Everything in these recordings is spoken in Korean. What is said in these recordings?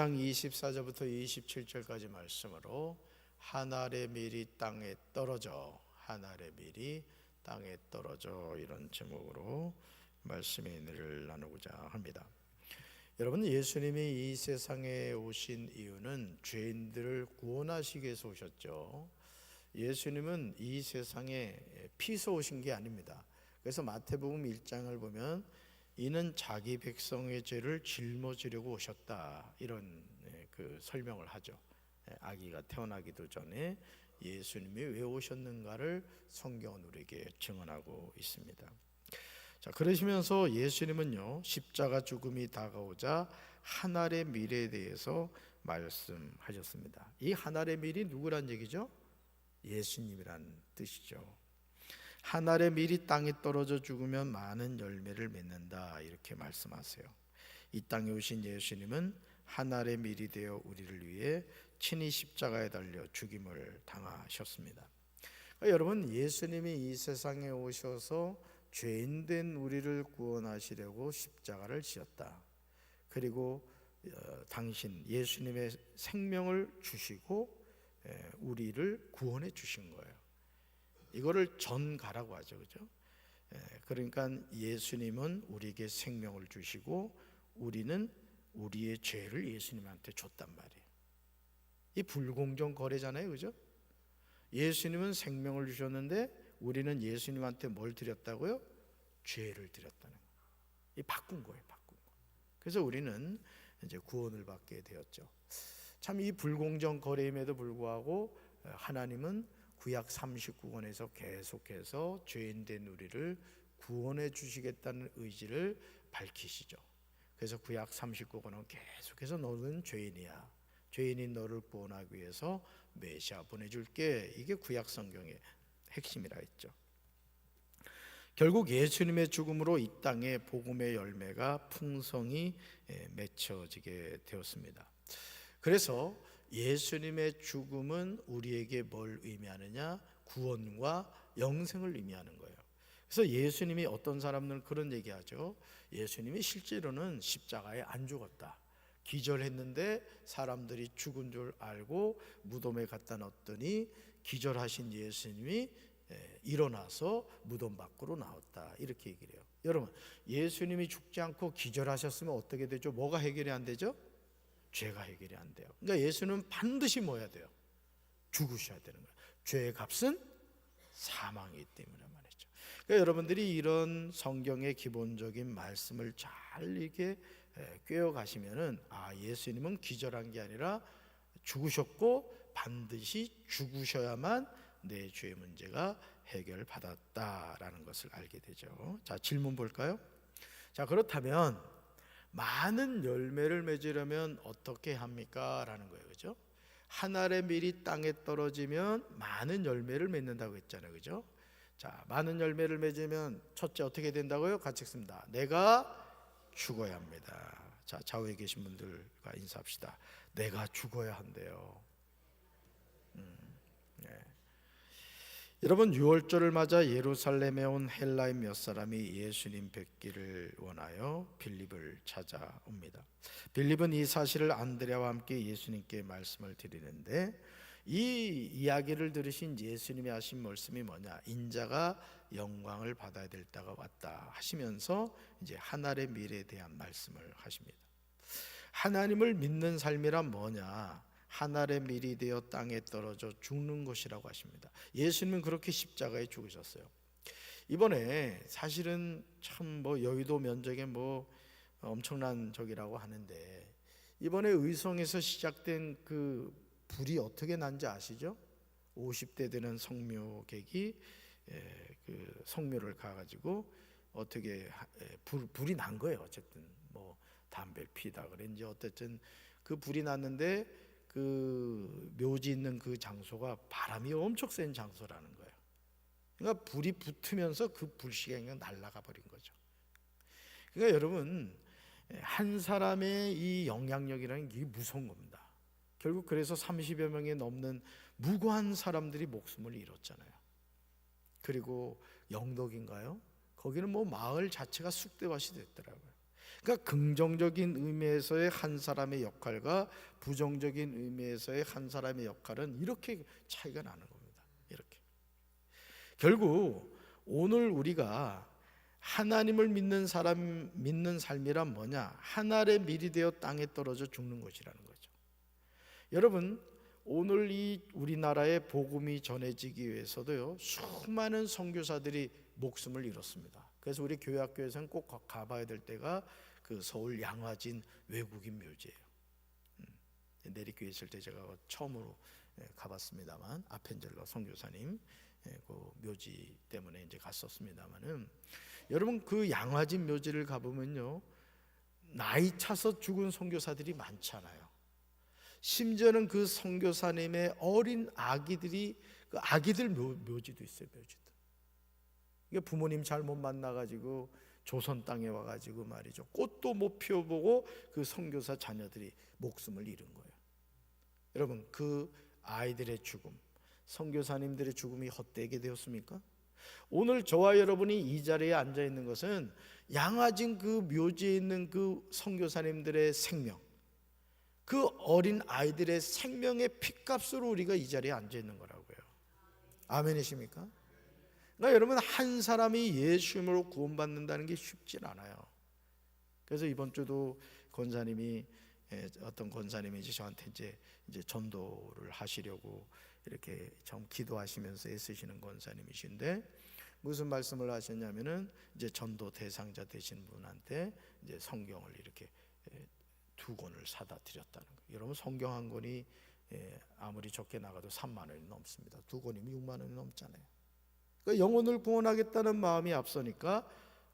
장 24절부터 27절까지 말씀으로 한 알의 밀이 땅에 떨어져, 한 알의 밀이 땅에 떨어져, 이런 제목으로 말씀의 은혜를 나누고자 합니다. 여러분, 예수님이 이 세상에 오신 이유는 죄인들을 구원하시기 위해서 오셨죠. 예수님은 이 세상에 피서 오신 게 아닙니다. 그래서 마태복음 1장을 보면 이는 자기 백성의 죄를 짊어지려고 오셨다, 이런 그 설명을 하죠. 아기가 태어나기도 전에 예수님이 왜 오셨는가를 성경은 우리에게 증언하고 있습니다. 자, 그러시면서 예수님은요, 십자가 죽음이 다가오자 한 알의 밀에 대해서 말씀하셨습니다. 이 한 알의 밀이 누구란 얘기죠? 예수님이란 뜻이죠. 한 알의 밀이 땅에 떨어져 죽으면 많은 열매를 맺는다, 이렇게 말씀하세요. 이 땅에 오신 예수님은 한 알의 밀이 되어 우리를 위해 친히 십자가에 달려 죽임을 당하셨습니다. 그러니까 여러분, 예수님이 이 세상에 오셔서 죄인된 우리를 구원하시려고 십자가를 지었다. 그리고 당신 예수님의 생명을 주시고 우리를 구원해 주신 거예요. 이거를 전가라고 하죠, 그죠? 그러니까 예수님은 우리에게 생명을 주시고 우리는 우리의 죄를 예수님한테 줬단 말이에요. 이 불공정 거래잖아요, 그죠? 예수님은 생명을 주셨는데 우리는 예수님한테 뭘 드렸다고요? 죄를 드렸다는 거예요. 이 바꾼 거예요, 바꾼 거. 그래서 우리는 이제 구원을 받게 되었죠. 참, 이 불공정 거래임에도 불구하고 하나님은 구약 39권에서 계속해서 죄인된 우리를 구원해 주시겠다는 의지를 밝히시죠. 그래서 구약 39권은 계속해서 너는 죄인이야, 죄인인 너를 구원하기 위해서 메시아 보내줄게, 이게 구약 성경의 핵심이라 했죠. 결국 예수님의 죽음으로 이 땅에 복음의 열매가 풍성히 맺혀지게 되었습니다. 그래서 예수님의 죽음은 우리에게 뭘 의미하느냐? 구원과 영생을 의미하는 거예요. 그래서 예수님이, 어떤 사람들은 그런 얘기하죠. 예수님이 실제로는 십자가에 안 죽었다, 기절했는데 사람들이 죽은 줄 알고 무덤에 갖다 놨더니 기절하신 예수님이 일어나서 무덤 밖으로 나왔다, 이렇게 얘기를 해요. 여러분, 예수님이 죽지 않고 기절하셨으면 어떻게 되죠? 뭐가 해결이 안 되죠? 죄가 해결이 안 돼요. 그러니까 예수는 반드시 뭐 해야 돼요? 죽으셔야 되는 거예요. 죄의 값은 사망이기 때문에 말이죠. 그러니까 여러분들이 이런 성경의 기본적인 말씀을 잘 이렇게 꿰어 가시면은, 아, 예수님은 기절한 게 아니라 죽으셨고 반드시 죽으셔야만 내 죄의 문제가 해결받았다라는 것을 알게 되죠. 자, 질문 볼까요? 자, 그렇다면 많은 열매를 맺으려면 어떻게 합니까? 라는 거예요, 그죠? 한 알의 밀이 땅에 떨어지면 많은 열매를 맺는다고 했잖아요, 그죠? 자, 많은 열매를 맺으면 첫째 어떻게 된다고요? 같이 읽습니다. 내가 죽어야 합니다. 자, 좌우에 계신 분들과 인사합시다. 내가 죽어야 한대요. 네. 여러분, 유월절을 맞아 예루살렘에 온 헬라인 몇 사람이 예수님 뵙기를 원하여 빌립을 찾아옵니다. 빌립은 이 사실을 안드레와 함께 예수님께 말씀을 드리는데, 이 이야기를 들으신 예수님이 하신 말씀이 뭐냐? 인자가 영광을 받아야 될 때가 왔다 하시면서 이제 한 알의 밀에 대한 말씀을 하십니다. 하나님을 믿는 삶이란 뭐냐? 한 알의 밀이 되어 땅에 떨어져 죽는 것이라고 하십니다. 예수님은 그렇게 십자가에 죽으셨어요. 이번에 사실은 참 여의도 면적에 엄청난 적이라고 하는데, 이번에 의성에서 시작된 그 불이 어떻게 난지 아시죠? 50대 되는 성묘객이 그 성묘를 가가지고 어떻게 불이 난 거예요. 어쨌든 담배 피다 그랬는지 어쨌든 그 불이 났는데, 그 묘지 있는 그 장소가 바람이 엄청 센 장소라는 거예요. 그러니까 불이 붙으면서 그 불씨가 그냥 날아가 버린 거죠. 그러니까 여러분, 한 사람의 이 영향력이라는 게 무서운 겁니다. 결국 그래서 30여 명이 넘는 무고한 사람들이 목숨을 잃었잖아요. 그리고 영덕인가요? 거기는 마을 자체가 쑥대밭이 됐더라고요. 그러니까 긍정적인 의미에서의 한 사람의 역할과 부정적인 의미에서의 한 사람의 역할은 이렇게 차이가 나는 겁니다. 이렇게. 결국 오늘 우리가 하나님을 믿는 사람 믿는 삶이란 뭐냐? 하늘의 밀이 되어 땅에 떨어져 죽는 것이라는 거죠. 여러분, 오늘 이 우리나라의 복음이 전해지기 위해서도요, 수많은 선교사들이 목숨을 잃었습니다. 그래서 우리 교회 학교에서는 꼭 가봐야 될 때가 그 서울 양화진 외국인 묘지예요. 내리교회 있을 때 제가 처음으로 가봤습니다만, 아펜젤러 선교사님 그 묘지 때문에 이제 갔었습니다만은, 여러분 그 양화진 묘지를 가보면요, 나이 차서 죽은 선교사들이 많잖아요. 심지어는 그 선교사님의 어린 아기들이, 그 아기들 묘지도 있어요. 묘지도. 이게 부모님 잘못 만나가지고 조선 땅에 와가지고 말이죠, 꽃도 못 피워보고 그 선교사 자녀들이 목숨을 잃은 거예요. 여러분, 그 아이들의 죽음, 선교사님들의 죽음이 헛되게 되었습니까? 오늘 저와 여러분이 이 자리에 앉아 있는 것은 양화진 그 묘지에 있는 그 선교사님들의 생명, 그 어린 아이들의 생명의 핏값으로 우리가 이 자리에 앉아 있는 거라고요. 아멘이십니까? 그러니까 여러분, 한 사람이 예수님으로 구원받는다는 게 쉽진 않아요. 그래서 이번 주도 권사님이, 어떤 권사님이 저한테 이제 전도를 하시려고 이렇게 좀 기도하시면서 애쓰시는 권사님이신데, 무슨 말씀을 하셨냐면은 이제 전도 대상자 되신 분한테 이제 성경을 이렇게 2권을 사다 드렸다는 거예요. 여러분, 성경 한 권이 아무리 적게 나가도 3만 원이 넘습니다. 2권이면 6만 원이 넘잖아요. 그러니까 영혼을 구원하겠다는 마음이 앞서니까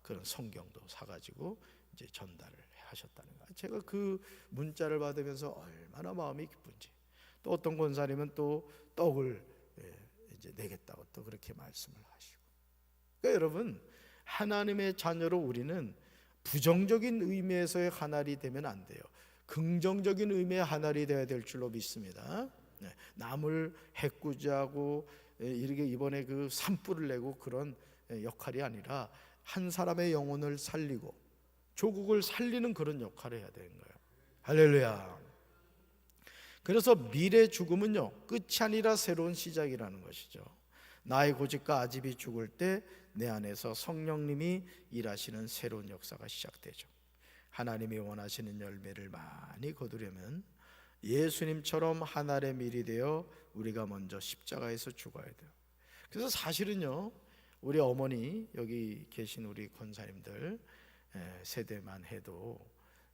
그런 성경도 사가지고 이제 전달을 하셨다는 거예요. 제가 그 문자를 받으면서 얼마나 마음이 기쁜지. 또 어떤 권사님은 또 떡을 이제 내겠다고 또 그렇게 말씀을 하시고. 그러니까 여러분, 하나님의 자녀로 우리는 부정적인 의미에서의 하나리 되면 안 돼요. 긍정적인 의미의 하나리 되어야 될 줄로 믿습니다. 남을 해꾸지하고 이렇게 이번에 그 산불을 내고 그런 역할이 아니라 한 사람의 영혼을 살리고 조국을 살리는 그런 역할을 해야 되는 거예요. 할렐루야. 그래서 미래 죽음은요, 끝이 아니라 새로운 시작이라는 것이죠. 나의 고집과 아집이 죽을 때 내 안에서 성령님이 일하시는 새로운 역사가 시작되죠. 하나님이 원하시는 열매를 많이 거두려면 예수님처럼 하늘의 밀이 되어 우리가 먼저 십자가에서 죽어야 돼요. 그래서 사실은요, 우리 어머니, 여기 계신 우리 권사님들 세대만 해도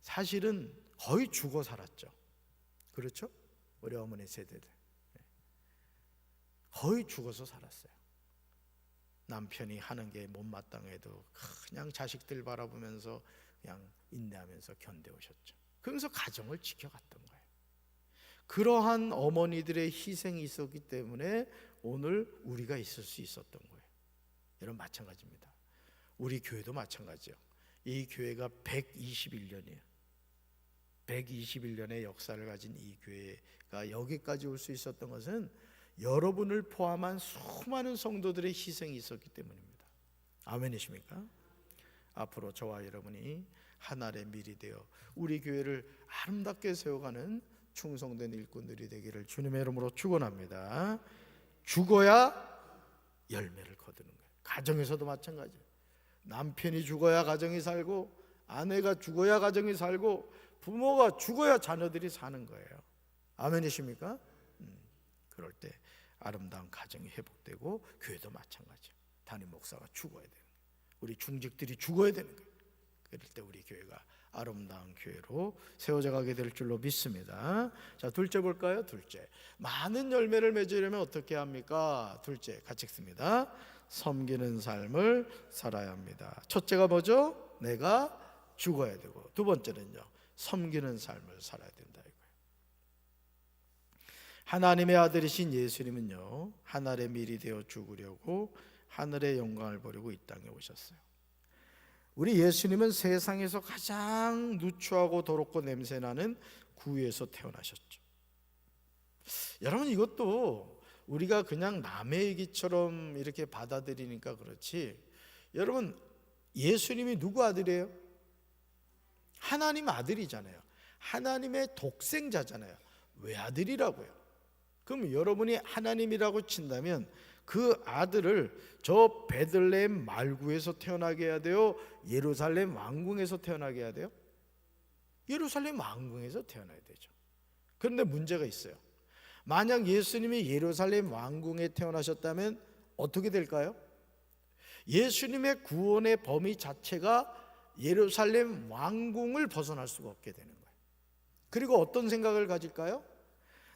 사실은 거의 죽어 살았죠. 그렇죠? 우리 어머니 세대들 거의 죽어서 살았어요. 남편이 하는 게 못마땅해도 그냥 자식들 바라보면서 그냥 인내하면서 견뎌오셨죠. 그러면서 가정을 지켜갔던 거예요. 그러한 어머니들의 희생이 있었기 때문에 오늘 우리가 있을 수 있었던 거예요. 여러분, 마찬가지입니다. 우리 교회도 마찬가지예요. 이 교회가 121년이에요. 121년의 역사를 가진 이 교회가 여기까지 올 수 있었던 것은 여러분을 포함한 수많은 성도들의 희생이 있었기 때문입니다. 아멘이십니까? 앞으로 저와 여러분이 하늘의 밀이 되어 우리 교회를 아름답게 세워가는 충성된 일꾼들이 되기를 주님의 이름으로 축원합니다. 죽어야 열매를 거두는 거예요. 가정에서도 마찬가지예요. 남편이 죽어야 가정이 살고, 아내가 죽어야 가정이 살고, 부모가 죽어야 자녀들이 사는 거예요. 아멘이십니까? 그럴 때 아름다운 가정이 회복되고, 교회도 마찬가지예요. 담임 목사가 죽어야 되는 거예요. 우리 중직들이 죽어야 되는 거예요. 그럴 때 우리 교회가 아름다운 교회로 세워져 가게 될 줄로 믿습니다. 자, 둘째 볼까요? 둘째, 많은 열매를 맺으려면 어떻게 합니까? 둘째, 같이 읽습니다. 섬기는 삶을 살아야 합니다. 첫째가 뭐죠? 내가 죽어야 되고, 두 번째는요, 섬기는 삶을 살아야 된다 이거예요. 하나님의 아들이신 예수님은요, 하늘의 밀이 되어 죽으려고 하늘의 영광을 보려고 이 땅에 오셨어요. 우리 예수님은 세상에서 가장 누추하고 더럽고 냄새나는 구유에서 태어나셨죠. 여러분, 이것도 우리가 그냥 남의 얘기처럼 이렇게 받아들이니까 그렇지, 여러분, 예수님이 누구 아들이에요? 하나님 아들이잖아요. 하나님의 독생자잖아요. 왜 아들이라고요? 그럼 여러분이 하나님이라고 친다면 그 아들을 저 베들레헴 말구에서 태어나게 해야 돼요? 예루살렘 왕궁에서 태어나게 해야 돼요? 예루살렘 왕궁에서 태어나야 되죠. 그런데 문제가 있어요. 만약 예수님이 예루살렘 왕궁에 태어나셨다면 어떻게 될까요? 예수님의 구원의 범위 자체가 예루살렘 왕궁을 벗어날 수가 없게 되는 거예요. 그리고 어떤 생각을 가질까요?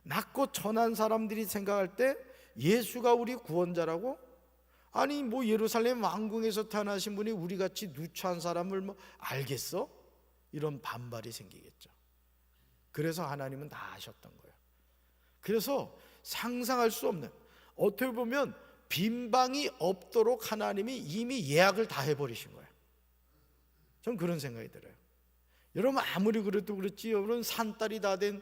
낮고 천한 사람들이 생각할 때 예수가 우리 구원자라고? 아니 뭐 예루살렘 왕궁에서 태어나신 분이 우리같이 누추한 사람을 뭐 알겠어? 이런 반발이 생기겠죠. 그래서 하나님은 다 아셨던 거예요. 그래서 상상할 수 없는, 어떻게 보면 빈방이 없도록 하나님이 이미 예약을 다 해버리신 거예요. 전 그런 생각이 들어요. 여러분 아무리 그래도 그렇지, 여러분 산딸이 다 된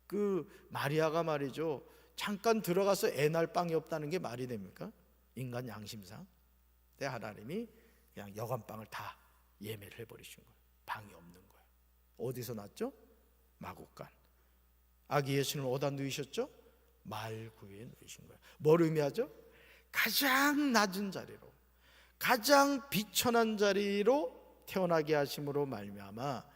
그 마리아가 말이죠, 잠깐 들어가서 애 낳을 방이 없다는 게 말이 됩니까? 인간 양심상. 근데 하나님이 그냥 여관방을 다 예매를 해버리신 거예요. 방이 없는 거예요. 어디서 낳았죠? 마국간. 아기 예수님을 어디다 누이셨죠? 말구에 누이신 거예요. 뭘 의미하죠? 가장 낮은 자리로, 가장 비천한 자리로 태어나게 하심으로 말미암아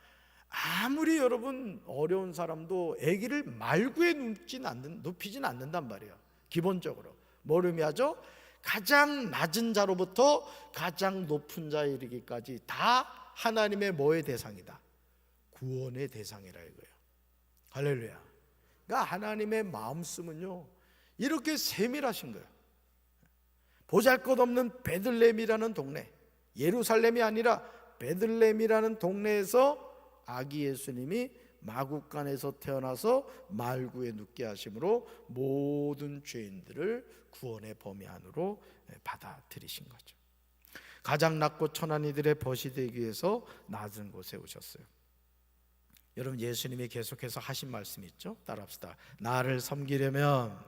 아무리 여러분 어려운 사람도 아기를 말구에 눕히진 않는단 말이에요. 기본적으로 뭘 의미하죠? 가장 낮은 자로부터 가장 높은 자에 이르기까지 다 하나님의 뭐의 대상이다? 구원의 대상이라 이거예요. 할렐루야. 그러니까 하나님의 마음씀은요 이렇게 세밀하신 거예요. 보잘것없는 베들레헴이라는 동네, 예루살렘이 아니라 베들레헴이라는 동네에서 아기 예수님이 마국간에서 태어나서 말구에 눕게 하심으로 모든 죄인들을 구원의 범위 안으로 받아들이신 거죠. 가장 낮고 천한 이들의 벗이 되기 위해서 낮은 곳에 오셨어요. 여러분 예수님이 계속해서 하신 말씀이 있죠? 따라합시다. 나를 섬기려면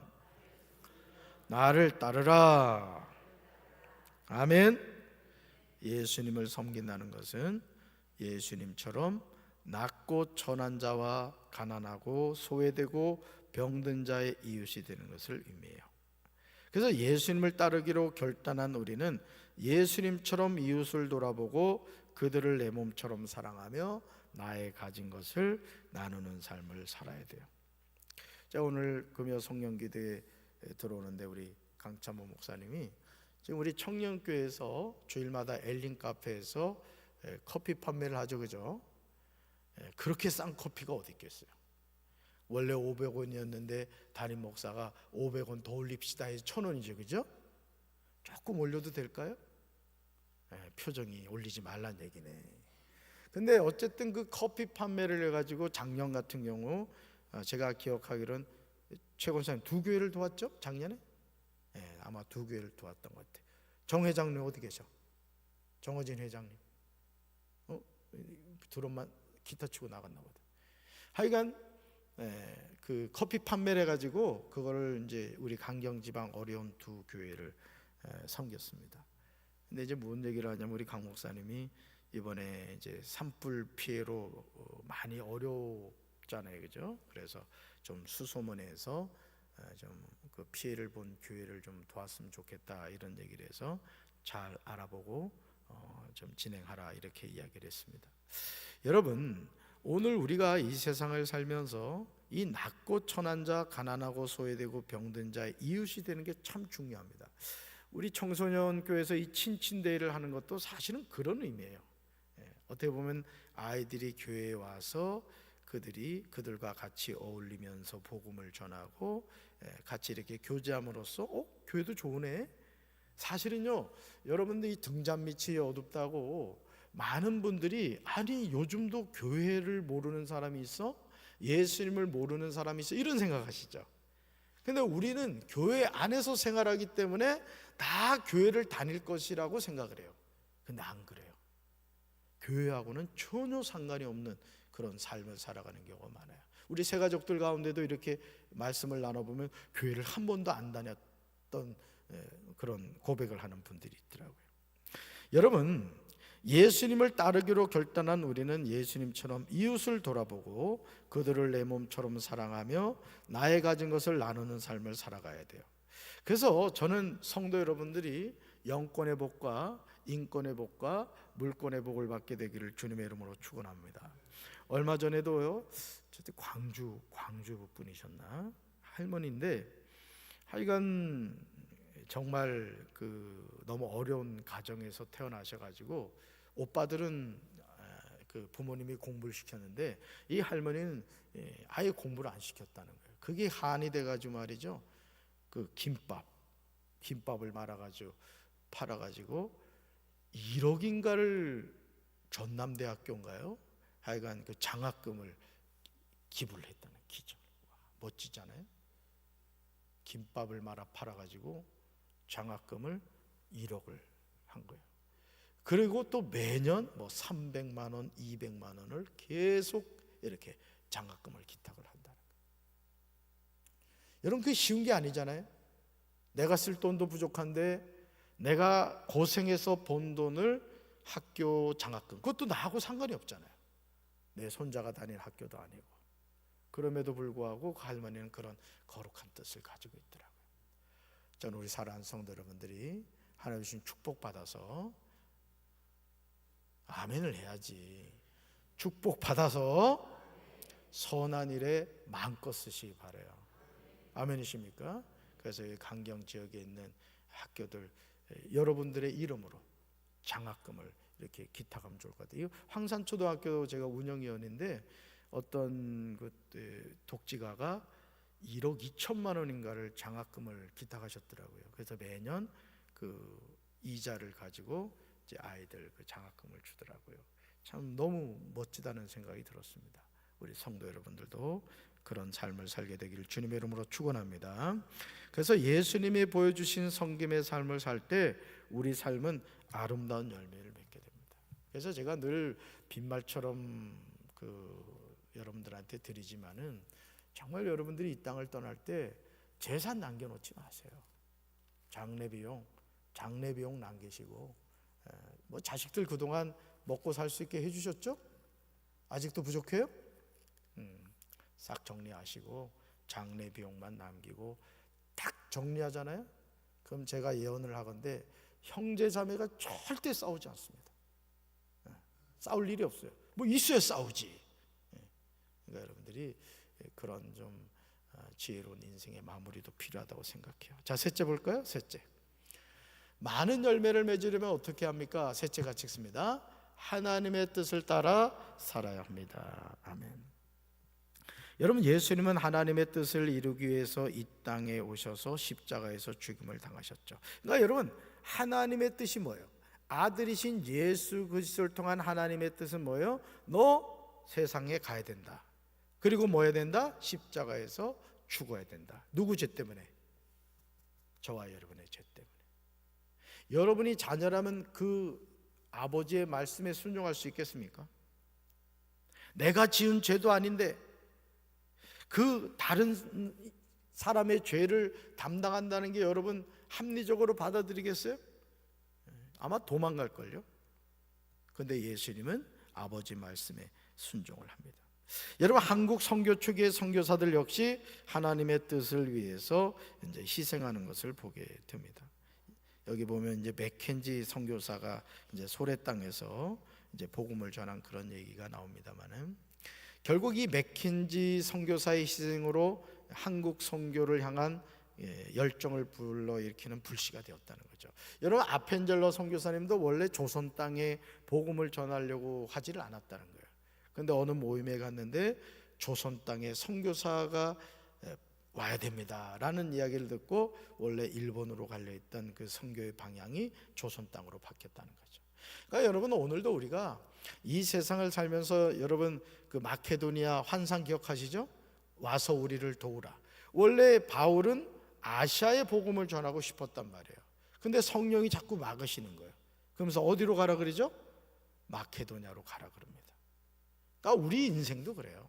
나를 따르라. 아멘. 예수님을 섬긴다는 것은 예수님처럼 낮고 천한 자와 가난하고 소외되고 병든 자의 이웃이 되는 것을 의미해요. 그래서 예수님을 따르기로 결단한 우리는 예수님처럼 이웃을 돌아보고 그들을 내 몸처럼 사랑하며 나의 가진 것을 나누는 삶을 살아야 돼요. 자, 오늘 금요 성령기도에 들어오는데 우리 강찬모 목사님이 지금 우리 청년교회에서 주일마다 엘린 카페에서 커피 판매를 하죠, 그죠? 그렇게 싼 커피가 어디 있겠어요? 원래 500원이었는데 담임 목사가 500원 더 올립시다 해서 1,000원이죠, 그죠? 조금 올려도 될까요? 표정이 올리지 말란 얘기네. 근데 어쨌든 그 커피 판매를 해가지고 작년 같은 경우 제가 기억하기로는 최 권사님 2교회를 도왔죠? 작년에? 아마 2교회를 도왔던 것 같아요. 정 회장님 어디 계셔? 정호진 회장님. 드럼만 기타 치고 나갔나 보다. 하여간 그 커피 판매를 해가지고 그거를 이제 우리 강경지방 어려운 2교회를 섬겼습니다. 근데 이제 뭔 얘기를 하냐면 우리 강 목사님이 이번에 이제 산불 피해로 많이 어렵잖아요, 그죠? 그래서 좀 수소문해서 좀 그 피해를 본 교회를 좀 도왔으면 좋겠다 이런 얘기를 해서 잘 알아보고 좀 진행하라 이렇게 이야기를 했습니다. 여러분 오늘 우리가 이 세상을 살면서 이 낮고 천한 자, 가난하고 소외되고 병든 자의 이웃이 되는 게 참 중요합니다. 우리 청소년 교회에서 이 친친데이를 하는 것도 사실은 그런 의미예요. 어떻게 보면 아이들이 교회에 와서 그들과 같이 어울리면서 복음을 전하고 같이 이렇게 교제함으로써 교회도 좋으네. 사실은요 여러분들 이 등잔 밑이 어둡다고 많은 분들이 아니 요즘도 교회를 모르는 사람이 있어? 예수님을 모르는 사람이 있어? 이런 생각하시죠. 근데 우리는 교회 안에서 생활하기 때문에 다 교회를 다닐 것이라고 생각을 해요. 근데 안 그래요. 교회하고는 전혀 상관이 없는 그런 삶을 살아가는 경우가 많아요. 우리 새 가족들 가운데도 이렇게 말씀을 나눠보면 교회를 한 번도 안 다녔던 그런 고백을 하는 분들이 있더라고요. 여러분 예수님을 따르기로 결단한 우리는 예수님처럼 이웃을 돌아보고 그들을 내 몸처럼 사랑하며 나의 가진 것을 나누는 삶을 살아가야 돼요. 그래서 저는 성도 여러분들이 영권의 복과 인권의 복과 물권의 복을 받게 되기를 주님의 이름으로 축원합니다. 얼마 전에도요, 광주 분이셨나 할머니인데 하여간 정말 너무 어려운 가정에서 태어나셔가지고 오빠들은 그 부모님이 공부를 시켰는데 이 할머니는 아예 공부를 안 시켰다는 거예요. 그게 한이 돼가지고 말이죠. 그 김밥을 말아가지고 팔아가지고 1억인가를 전남대학교인가요? 하여간 그 장학금을 기부를 했다는 기적. 멋지잖아요. 김밥을 말아 팔아가지고 장학금을 1억을 한 거예요. 그리고 또 매년 뭐 300만 원, 200만 원을 계속 이렇게 장학금을 기탁을 한다는 거예요. 여러분, 그게 쉬운 게 아니잖아요. 내가 쓸 돈도 부족한데 내가 고생해서 번 돈을 학교 장학금, 그것도 나하고 상관이 없잖아요. 내 손자가 다닐 학교도 아니고. 그럼에도 불구하고 그 할머니는 그런 거룩한 뜻을 가지고 있더라고요. 저는 우리 사랑하는 성도 여러분들이 하나님 주신 축복받아서 아멘을 해야지. 축복받아서 선한 일에 마음껏 쓰시기 바라요. 아멘이십니까? 그래서 이 강경 지역에 있는 학교들 여러분들의 이름으로 장학금을 이렇게 기탁하면 좋을 것 같아요. 황산초등학교 제가 운영위원인데 어떤 독지가가 1억 2천만 원인가를 장학금을 기탁하셨더라고요. 그래서 매년 그 이자를 가지고 이제 아이들 그 장학금을 주더라고요. 참 너무 멋지다는 생각이 들었습니다. 우리 성도 여러분들도 그런 삶을 살게 되기를 주님의 이름으로 축원합니다. 그래서 예수님이 보여주신 성김의 삶을 살 때 우리 삶은 아름다운 열매를 맺게 됩니다. 그래서 제가 늘 빈말처럼 여러분들한테 드리지만은 정말 여러분들이 이 땅을 떠날 때 재산 남겨놓지 마세요. 장례 비용 남기시고, 뭐 자식들 그동안 먹고 살 수 있게 해주셨죠? 아직도 부족해요? 싹 정리하시고 장례 비용만 남기고 딱 정리하잖아요. 그럼 제가 예언을 하건대 형제 자매가 절대 싸우지 않습니다. 싸울 일이 없어요. 뭐 있어야 싸우지. 그러니까 여러분들이 그런 좀 지혜로운 인생의 마무리도 필요하다고 생각해요. 자, 셋째 볼까요? 셋째, 많은 열매를 맺으려면 어떻게 합니까? 셋째 같이 읽습니다. 하나님의 뜻을 따라 살아야 합니다. 아멘. 여러분, 예수님은 하나님의 뜻을 이루기 위해서 이 땅에 오셔서 십자가에서 죽임을 당하셨죠. 그러니까 여러분, 하나님의 뜻이 뭐예요? 아들이신 예수 그리스도를 통한 하나님의 뜻은 뭐예요? 너 세상에 가야 된다. 그리고 뭐 해야 된다? 십자가에서 죽어야 된다. 누구 죄 때문에? 저와 여러분의 죄 때문에. 여러분이 자녀라면 그 아버지의 말씀에 순종할 수 있겠습니까? 내가 지은 죄도 아닌데 그 다른 사람의 죄를 담당한다는 게 여러분 합리적으로 받아들이겠어요? 아마 도망갈걸요. 그런데 예수님은 아버지 말씀에 순종을 합니다. 여러분, 한국 선교 초기의 선교사들 역시 하나님의 뜻을 위해서 이제 희생하는 것을 보게 됩니다. 여기 보면 이제 맥켄지 선교사가 이제 소래 땅에서 이제 복음을 전한 그런 얘기가 나옵니다만은, 결국 이 맥켄지 선교사의 희생으로 한국 선교를 향한 열정을 불러일으키는 불씨가 되었다는 거죠. 여러분, 아펜젤러 선교사님도 원래 조선 땅에 복음을 전하려고 하지를 않았다는 거예요. 그런데 어느 모임에 갔는데 조선 땅에 선교사가 와야 됩니다라는 이야기를 듣고 원래 일본으로 갈려 있던 그 선교의 방향이 조선 땅으로 바뀌었다는 거죠. 그러니까 여러분, 오늘도 우리가 이 세상을 살면서 여러분 그 마케도니아 환상 기억하시죠? 와서 우리를 도우라. 원래 바울은 아시아의 복음을 전하고 싶었단 말이에요. 근데 성령이 자꾸 막으시는 거예요. 그러면서 어디로 가라 그러죠? 마케도니아로 가라 그럽니다. 그러니까 우리 인생도 그래요.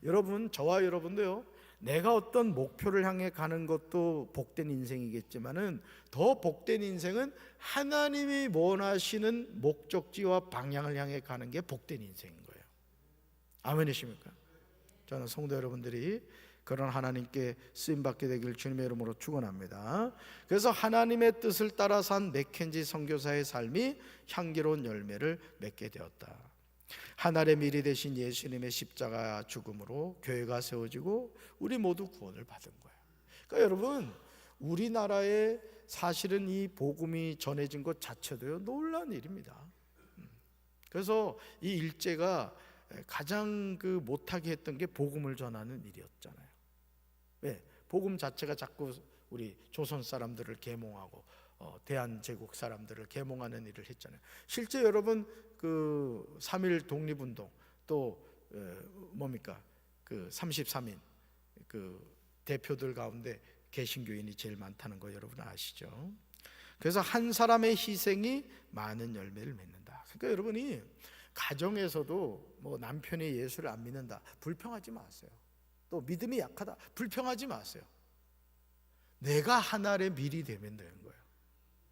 여러분, 저와 여러분도요, 내가 어떤 목표를 향해 가는 것도 복된 인생이겠지만은 더 복된 인생은 하나님이 원하시는 목적지와 방향을 향해 가는 게 복된 인생인 거예요. 아멘이십니까? 저는 성도 여러분들이 그런 하나님께 쓰임받게 되길 주님의 이름으로 축원합니다. 그래서 하나님의 뜻을 따라 산 맥켄지 선교사의 삶이 향기로운 열매를 맺게 되었다. 하늘의 미리 되신 예수님의 십자가 죽음으로 교회가 세워지고 우리 모두 구원을 받은 거예요. 그러니까 여러분, 우리나라에 사실은 이 복음이 전해진 것 자체도요 놀라운 일입니다. 그래서 이 일제가 가장 못하게 했던 게 복음을 전하는 일이었잖아요. 왜? 복음 자체가 자꾸 우리 조선 사람들을 계몽하고 대한제국 사람들을 계몽하는 일을 했잖아요. 실제 여러분 그 3.1 독립운동 또 뭡니까? 그 33인 그 대표들 가운데 개신교인이 제일 많다는 거 여러분 아시죠? 그래서 한 사람의 희생이 많은 열매를 맺는다. 그러니까 여러분이 가정에서도 뭐 남편이 예수를 안 믿는다 불평하지 마세요. 또 믿음이 약하다 불평하지 마세요. 내가 하나의 밀이 되면 되는 거예요.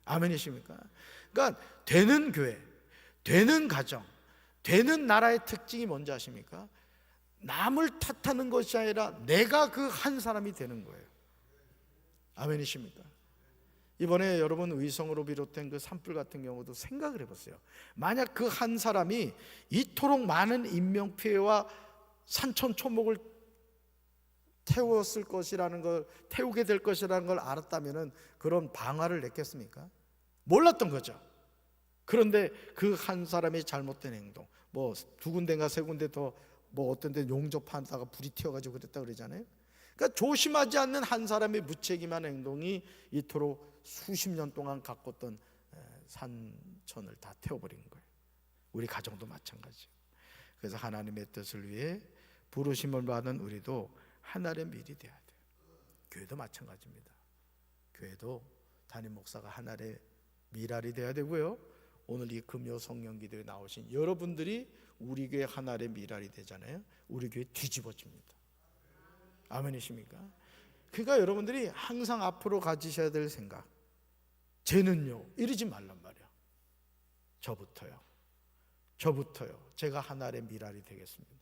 아멘이십니까? 그러니까 되는 교회, 되는 가정, 되는 나라의 특징이 뭔지 아십니까? 남을 탓하는 것이 아니라 내가 그 한 사람이 되는 거예요. 아멘이십니까? 이번에 여러분 의성으로 비롯된 그 산불 같은 경우도 생각을 해보세요. 만약 그 한 사람이 이토록 많은 인명피해와 산천초목을 태웠을 것이라는 걸, 태우게 될 것이라는 걸 알았다면은 그런 방화를 냈겠습니까? 몰랐던 거죠. 그런데 그 한 사람의 잘못된 행동, 뭐 두 군데인가 세 군데 더 뭐 어떤 데 용접하다가 불이 튀어가지고 그랬다 그러잖아요. 그러니까 조심하지 않는 한 사람의 무책임한 행동이 이토록 수십 년 동안 가꿨던 산천을 다 태워버린 거예요. 우리 가정도 마찬가지예요. 그래서 하나님의 뜻을 위해 부르심을 받은 우리도 하나의 밀이 돼야 돼요. 교회도 마찬가지입니다. 교회도 담임 목사가 하나의 밀알이 돼야 되고요. 오늘 이 금요 성령 기도에 나오신 여러분들이 우리 교회 하나의 밀알이 되잖아요. 우리 교회 뒤집어집니다. 아멘이십니까? 그러니까 여러분들이 항상 앞으로 가지셔야 될 생각, 쟤는요 이러지 말란 말이야. 저부터요 제가 하나의 밀알이 되겠습니다.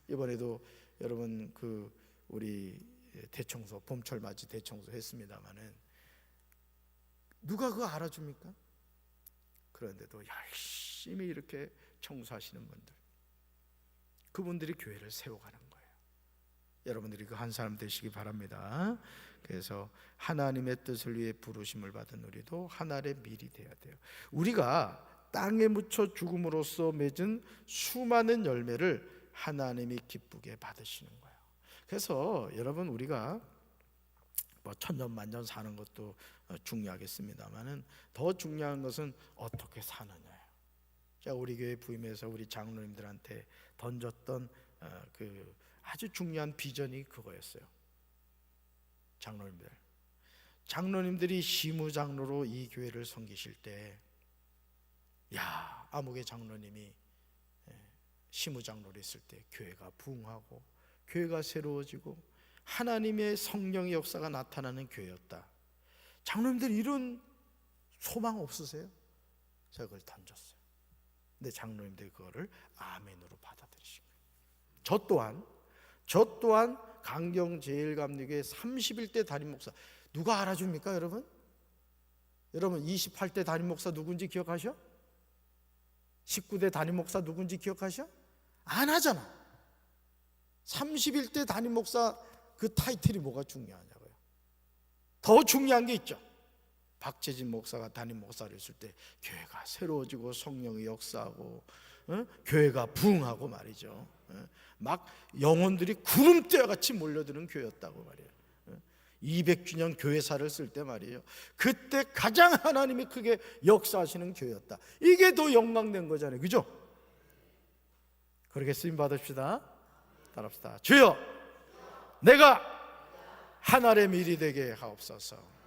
이번에도 여러분 그 우리 대청소 봄철 맞이 대청소 했습니다마는 누가 그거 알아줍니까? 그런데도 열심히 이렇게 청소하시는 분들, 그분들이 교회를 세워가는 거예요. 여러분들이 그 한 사람 되시기 바랍니다. 그래서 하나님의 뜻을 위해 부르심을 받은 우리도 하나의 밀이 되어야 돼요. 우리가 땅에 묻혀 죽음으로써 맺은 수많은 열매를 하나님이 기쁘게 받으시는 거예요. 그래서 여러분 우리가 뭐 천년만년 사는 것도 중요하겠습니다만은 더 중요한 것은 어떻게 사느냐예요. 제가 우리 교회 부임해서 우리 장로님들한테 던졌던 그 아주 중요한 비전이 그거였어요. 장로님들이 시무장로로 이 교회를 섬기실 때, 야, 아무개 장로님이 시무장로로 있을 때 교회가 부흥하고 교회가 새로워지고 하나님의 성령의 역사가 나타나는 교회였다. 장로님들 이런 소망 없으세요? 제가 그걸 던졌어요. 근데 장로님들이 그거를 아멘으로 받아들이신 거예요. 저 또한 강경제일감리교회 31대 담임 목사, 누가 알아줍니까 여러분? 여러분 28대 담임 목사 누군지 기억하셔? 19대 담임 목사 누군지 기억하셔? 안 하잖아. 31대 담임 목사 그 타이틀이 뭐가 중요하냐고요. 더 중요한 게 있죠. 박재진 목사가 담임 목사를 했을 때 교회가 새로워지고 성령이 역사하고 교회가 부흥하고 말이죠. 막 영혼들이 구름대와 같이 몰려드는 교회였다고 말이에요. 200주년 교회사를 쓸 때 말이에요. 그때 가장 하나님이 크게 역사하시는 교회였다. 이게 더 영광된 거잖아요. 그죠? 그렇게 쓰임 받읍시다. 따라합시다. 주여, 내가 하나의 밀이 되게 하옵소서.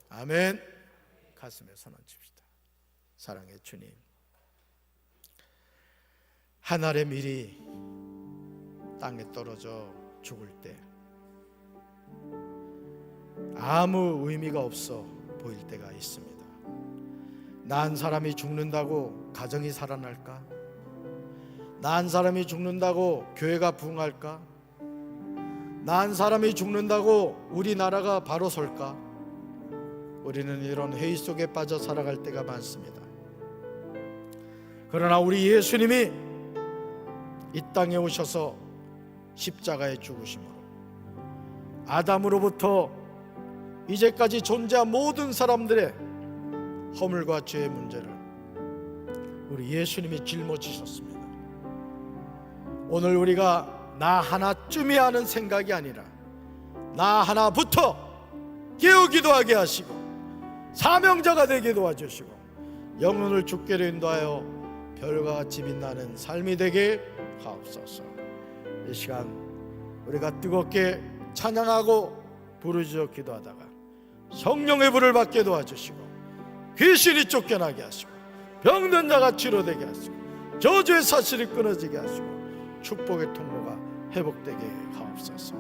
아멘. 가슴에 손 얹읍시다. 사랑의 주님, 하늘의 밀이 땅에 떨어져 죽을 때 아무 의미가 없어 보일 때가 있습니다. 난 사람이 죽는다고 가정이 살아날까? 난 사람이 죽는다고 교회가 부흥할까? 난 사람이 죽는다고 우리나라가 바로 설까? 우리는 이런 회의 속에 빠져 살아갈 때가 많습니다. 그러나 우리 예수님이 이 땅에 오셔서 십자가에 죽으심으로 아담으로부터 이제까지 존재한 모든 사람들의 허물과 죄의 문제를 우리 예수님이 짊어지셨습니다. 오늘 우리가 나 하나쯤이 하는 생각이 아니라 나 하나부터 깨우기도 하게 하시고 사명자가 되게 도와주시고 영혼을 주께로 인도하여 별과 같이 빛나는 삶이 되게 하옵소서. 이 시간 우리가 뜨겁게 찬양하고 부르짖어 기도하다가 성령의 불을 받게 도와주시고 귀신이 쫓겨나게 하시고 병든 자가 치료되게 하시고 저주의 사슬이 끊어지게 하시고 축복의 통로가 회복되게 하옵소서.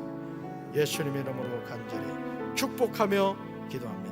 예수님의 이름으로 간절히 축복하며 기도합니다.